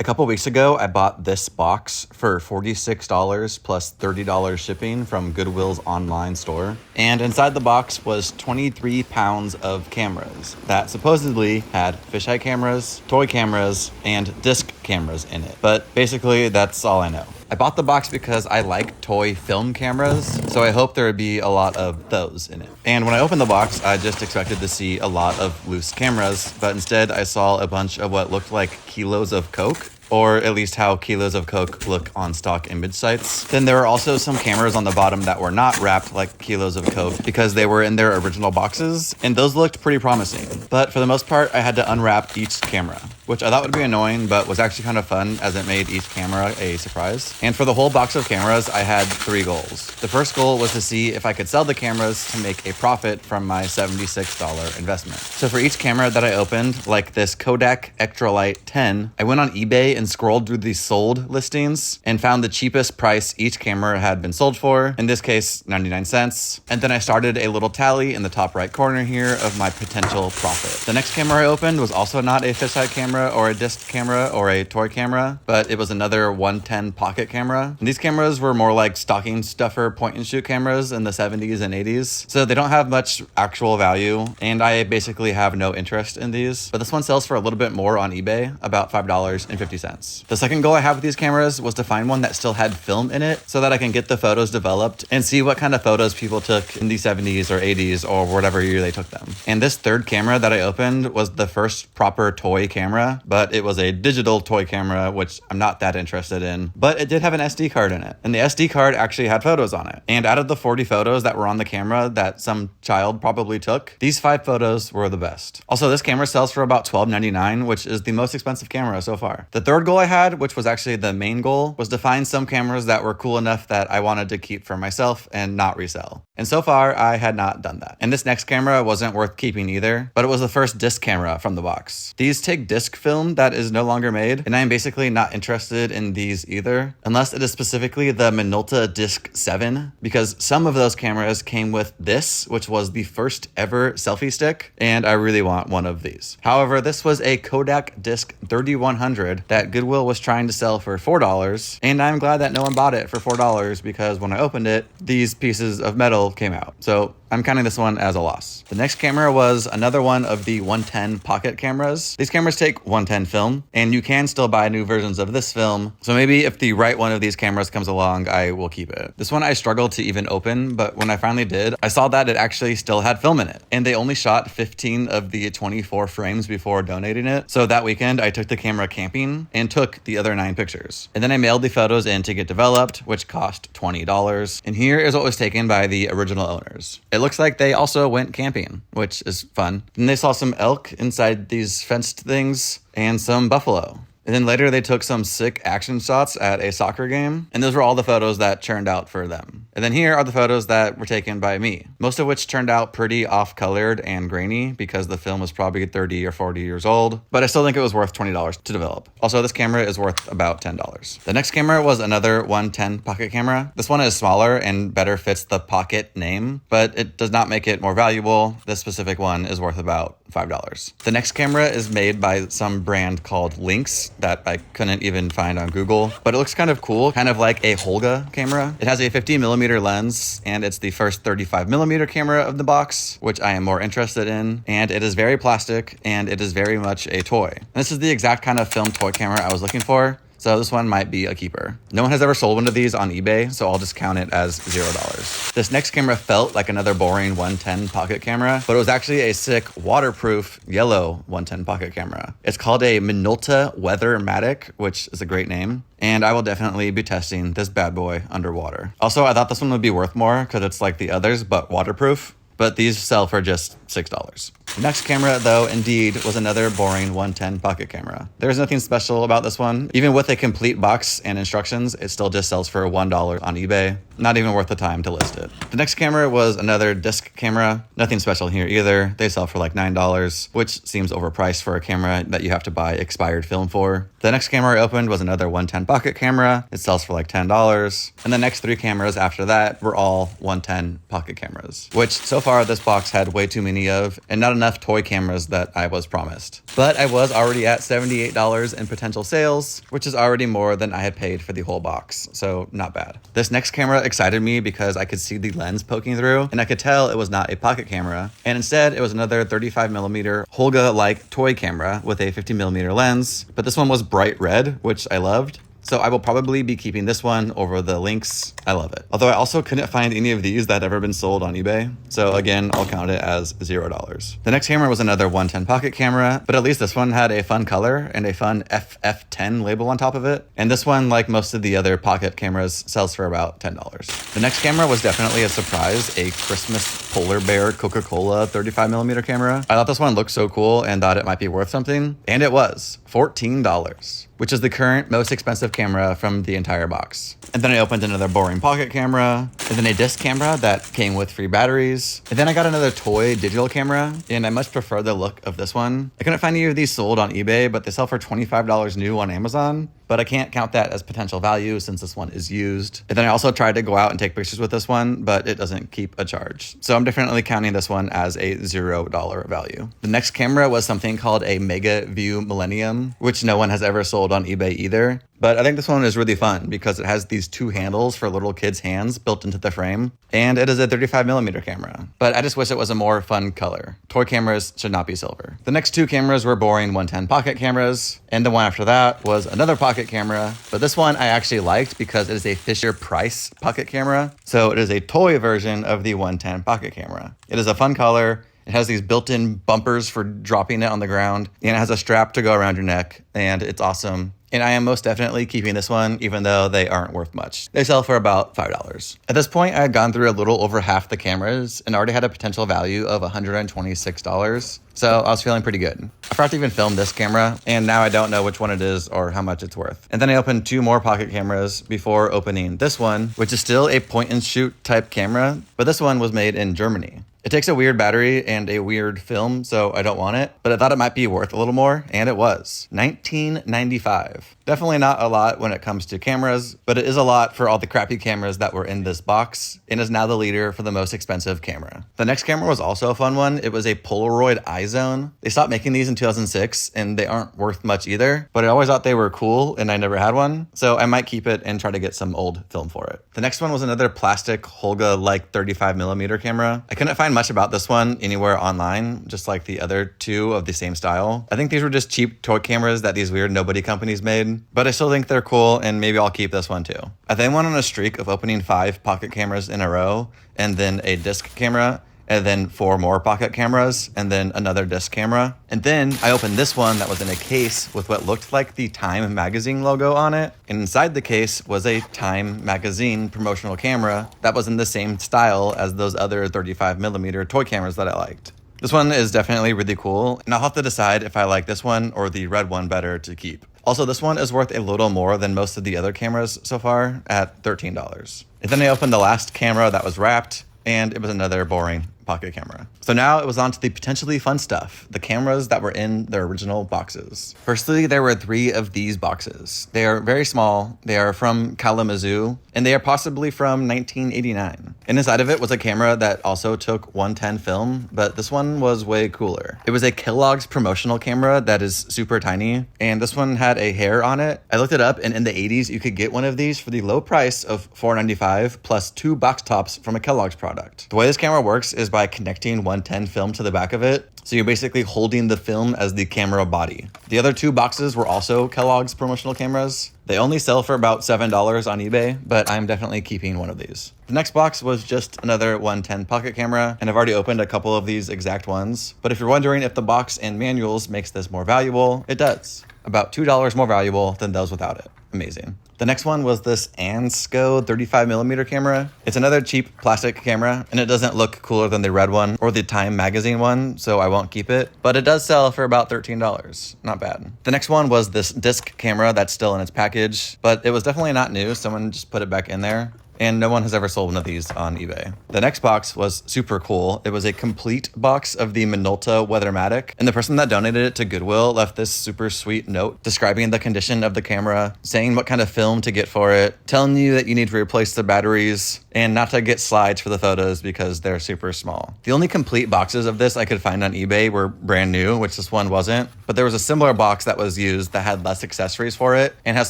couple weeks ago, I bought this box for $46 plus $30 shipping from Goodwill's online store. And inside the box was 23 pounds of cameras that supposedly had fisheye cameras, toy cameras, and disc cameras in it. But basically, that's all I know. I bought the box because I like toy film cameras, so I hoped there would be a lot of those in it. And when I opened the box, I just expected to see a lot of loose cameras, but instead I saw a bunch of what looked like kilos of Coke, or at least how kilos of Coke look on stock image sites. Then there were also some cameras on the bottom that were not wrapped like kilos of Coke because they were in their original boxes, and those looked pretty promising. But for the most part, I had to unwrap each camera, which I thought would be annoying, but was actually kind of fun as it made each camera a surprise. And for the whole box of cameras, I had 3 goals. The first goal was to see if I could sell the cameras to make a profit from my $76 investment. So for each camera that I opened, like this Kodak Extralight 10, I went on eBay and scrolled through the sold listings and found the cheapest price each camera had been sold for, in this case 99 cents. And then I started a little tally in the top right corner here of my potential profit. The next camera I opened was also not a fisheye camera or a disc camera or a toy camera, but it was another 110 pocket camera. And these cameras were more like stocking stuffer point and shoot cameras in the 70s and 80s, so they don't have much actual value, and I basically have no interest in these. But this one sells for a little bit more on eBay, about $5.50. The second goal I have with these cameras was to find one that still had film in it so that I can get the photos developed and see what kind of photos people took in the 70s or 80s or whatever year they took them. And this third camera that I opened was the first proper toy camera, but it was a digital toy camera, which I'm not that interested in, but it did have an SD card in it. And the SD card actually had photos on it. And out of the 40 photos that were on the camera that some child probably took, these 5 photos were the best. Also, this camera sells for about $12.99, which is the most expensive camera so far. The third goal I had, which was actually the main goal, was to find some cameras that were cool enough that I wanted to keep for myself and not resell. And so far, I had not done that. And this next camera wasn't worth keeping either, but it was the first disc camera from the box. These take disc film that is no longer made, and I am basically not interested in these either, unless it is specifically the Minolta Disc 7, because some of those cameras came with this, which was the first ever selfie stick, and I really want one of these. However, this was a Kodak Disc 3100 that Goodwill was trying to sell for $4, and I'm glad that no one bought it for $4 because when I opened it, these pieces of metal came out. So I'm counting this one as a loss. The next camera was another one of the 110 pocket cameras. These cameras take 110 film, and you can still buy new versions of this film. So maybe if the right one of these cameras comes along, I will keep it. This one I struggled to even open, but when I finally did, I saw that it actually still had film in it. And they only shot 15 of the 24 frames before donating it. So that weekend, I took the camera camping and took the other 9 pictures. And then I mailed the photos in to get developed, which cost $20. And here is what was taken by the original owners. It looks like they also went camping, which is fun. And they saw some elk inside these fenced things and some buffalo. And then later they took some sick action shots at a soccer game. And those were all the photos that turned out for them. And then here are the photos that were taken by me, most of which turned out pretty off-colored and grainy because the film was probably 30 or 40 years old. But I still think it was worth $20 to develop. Also, this camera is worth about $10. The next camera was another 110 pocket camera. This one is smaller and better fits the pocket name, but it does not make it more valuable. This specific one is worth about $5. The next camera is made by some brand called Lynx that I couldn't even find on Google, but it looks kind of cool, kind of like a Holga camera. It has a 50mm lens, and it's the first 35mm camera of the box, which I am more interested in, and it is very plastic, and it is very much a toy. And this is the exact kind of film toy camera I was looking for. So this one might be a keeper. No one has ever sold one of these on eBay, so I'll just count it as $0. This next camera felt like another boring 110 pocket camera, but it was actually a sick waterproof yellow 110 pocket camera. It's called a Minolta Weather-Matic, which is a great name. And I will definitely be testing this bad boy underwater. Also, I thought this one would be worth more because it's like the others, but waterproof. But these sell for just $6. The next camera, though, indeed, was another boring 110 pocket camera. There's nothing special about this one. Even with a complete box and instructions, it still just sells for $1 on eBay. Not even worth the time to list it. The next camera was another disc camera. Nothing special here either. They sell for like $9, which seems overpriced for a camera that you have to buy expired film for. The next camera I opened was another 110 pocket camera. It sells for like $10. And the next 3 cameras after that were all 110 pocket cameras, which so far, this box had way too many of, and not enough toy cameras that I was promised. But I was already at $78 in potential sales, which is already more than I had paid for the whole box, so not bad. This next camera excited me because I could see the lens poking through, and I could tell it was not a pocket camera, and instead it was another 35mm Holga-like toy camera with a 50mm lens, but this one was bright red, which I loved. So I will probably be keeping this one over the Lynx. I love it. Although I also couldn't find any of these that had ever been sold on eBay. So again, I'll count it as $0. The next camera was another 110 pocket camera, but at least this one had a fun color and a fun FF10 label on top of it. And this one, like most of the other pocket cameras, sells for about $10. The next camera was definitely a surprise, a Christmas polar bear Coca Cola 35mm camera. I thought this one looked so cool and thought it might be worth something. And it was $14, which is the current most expensive camera from the entire box. And then I opened another boring pocket camera, and then a disc camera that came with free batteries. And then I got another toy digital camera, and I much prefer the look of this one. I couldn't find any of these sold on eBay, but they sell for $25 new on Amazon. But I can't count that as potential value since this one is used. And then I also tried to go out and take pictures with this one, but it doesn't keep a charge. So I'm definitely counting this one as a $0 value. The next camera was something called a Mega View Millennium, which no one has ever sold on eBay either. But I think this one is really fun because it has these two handles for little kids' hands built into the frame, and it is a 35mm camera. But I just wish it was a more fun color. Toy cameras should not be silver. The next two cameras were boring 110 pocket cameras, and the one after that was another pocket camera. But this one I actually liked because it is a Fisher-Price pocket camera. So it is a toy version of the 110 pocket camera. It is a fun color. It has these built-in bumpers for dropping it on the ground, and it has a strap to go around your neck, and it's awesome. And I am most definitely keeping this one, even though they aren't worth much. They sell for about $5. At this point, I had gone through a little over half the cameras and already had a potential value of $126. So I was feeling pretty good. I forgot to even film this camera, and now I don't know which one it is or how much it's worth. And then I opened two more pocket cameras before opening this one, which is still a point and shoot type camera, but this one was made in Germany. It takes a weird battery and a weird film, so I don't want it, but I thought it might be worth a little more, and it was. $19.95. Definitely not a lot when it comes to cameras, but it is a lot for all the crappy cameras that were in this box, and is now the leader for the most expensive camera. The next camera was also a fun one. It was a Polaroid iZone. They stopped making these in 2006, and they aren't worth much either, but I always thought they were cool, and I never had one, so I might keep it and try to get some old film for it. The next one was another plastic Holga-like 35mm camera. I couldn't find much about this one anywhere online, just like the other two of the same style. I think these were just cheap toy cameras that these weird nobody companies made, but I still think they're cool, and maybe I'll keep this one too. I then went on a streak of opening 5 pocket cameras in a row, and then a disc camera, and then 4 more pocket cameras, and then another disc camera. And then I opened this one that was in a case with what looked like the Time magazine logo on it. And inside the case was a Time magazine promotional camera that was in the same style as those other 35mm toy cameras that I liked. This one is definitely really cool, and I'll have to decide if I like this one or the red one better to keep. Also, this one is worth a little more than most of the other cameras so far at $13. And then I opened the last camera that was wrapped, and it was another boring pocket camera. So now it was on to the potentially fun stuff, the cameras that were in their original boxes. Firstly, there were 3 of these boxes. They are very small, they are from Kalamazoo, and they are possibly from 1989. And inside of it was a camera that also took 110 film, but this one was way cooler. It was a Kellogg's promotional camera that is super tiny, and this one had a hair on it. I looked it up, and in the 80s, you could get one of these for the low price of $4.95 plus 2 box tops from a Kellogg's product. The way this camera works is by connecting 110 film to the back of it. So you're basically holding the film as the camera body. The other 2 boxes were also Kellogg's promotional cameras. They only sell for about $7 on eBay, but I'm definitely keeping one of these. The next box was just another 110 pocket camera, and I've already opened a couple of these exact ones. But if you're wondering if the box and manuals makes this more valuable, it does. About $2 more valuable than those without it. Amazing. The next one was this Ansco 35mm camera. It's another cheap plastic camera, and it doesn't look cooler than the red one or the Time magazine one, so I won't keep it. But it does sell for about $13. Not bad. The next one was this disc camera that's still in its package, but it was definitely not new. Someone just put it back in there. And no one has ever sold one of these on eBay. The next box was super cool. It was a complete box of the Minolta Weathermatic, and the person that donated it to Goodwill left this super sweet note describing the condition of the camera, saying what kind of film to get for it, telling you that you need to replace the batteries, and not to get slides for the photos because they're super small. The only complete boxes of this I could find on eBay were brand new, which this one wasn't, but there was a similar box that was used that had less accessories for it and has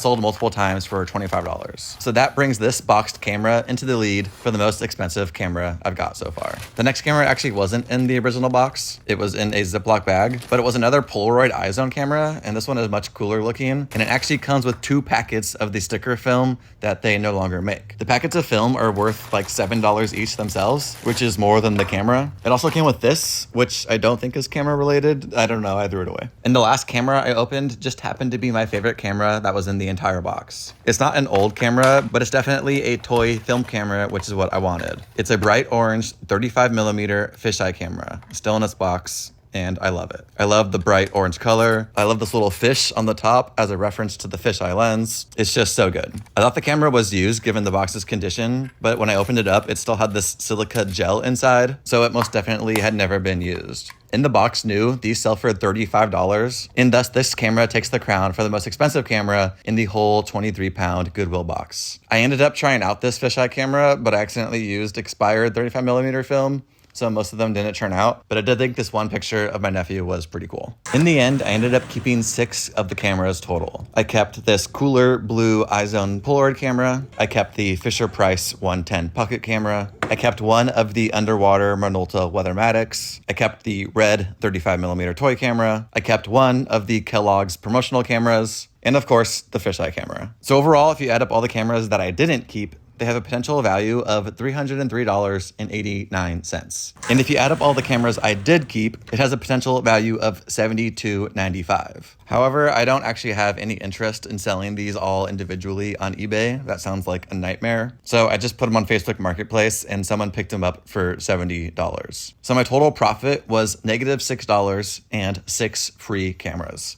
sold multiple times for $25. So that brings this boxed camera into the lead for the most expensive camera I've got so far. The next camera actually wasn't in the original box. It was in a Ziploc bag, but it was another Polaroid iZone camera, and this one is much cooler looking, and it actually comes with 2 packets of the sticker film that they no longer make. The packets of film are worth like $7 each themselves, which is more than the camera. It also came with this, which I don't think is camera related. I don't know, I threw it away. And the last camera I opened just happened to be my favorite camera that was in the entire box. It's not an old camera, but it's definitely a toy film camera, which is what I wanted. It's a bright orange 35mm fisheye camera, still in its box, and I love it. I love the bright orange color. I love this little fish on the top as a reference to the fisheye lens. It's just so good. I thought the camera was used given the box's condition, but when I opened it up, it still had this silica gel inside, so it most definitely had never been used. In the box new, these sell for $35, and thus this camera takes the crown for the most expensive camera in the whole 23-pound Goodwill box. I ended up trying out this fisheye camera, but I accidentally used expired 35mm film, so most of them didn't turn out, but I did think this one picture of my nephew was pretty cool. In the end, I ended up keeping 6 of the cameras total. I kept this cooler blue iZone Polaroid camera. I kept the Fisher-Price 110 pocket camera. I kept one of the underwater Minolta Weathermatics. I kept the red 35mm toy camera. I kept one of the Kellogg's promotional cameras. And of course, the fisheye camera. So overall, if you add up all the cameras that I didn't keep, they have a potential value of $303.89. And if you add up all the cameras I did keep, it has a potential value of $72.95. However, I don't actually have any interest in selling these all individually on eBay. That sounds like a nightmare. So I just put them on Facebook Marketplace and someone picked them up for $70. So my total profit was -$6 and 6 free cameras.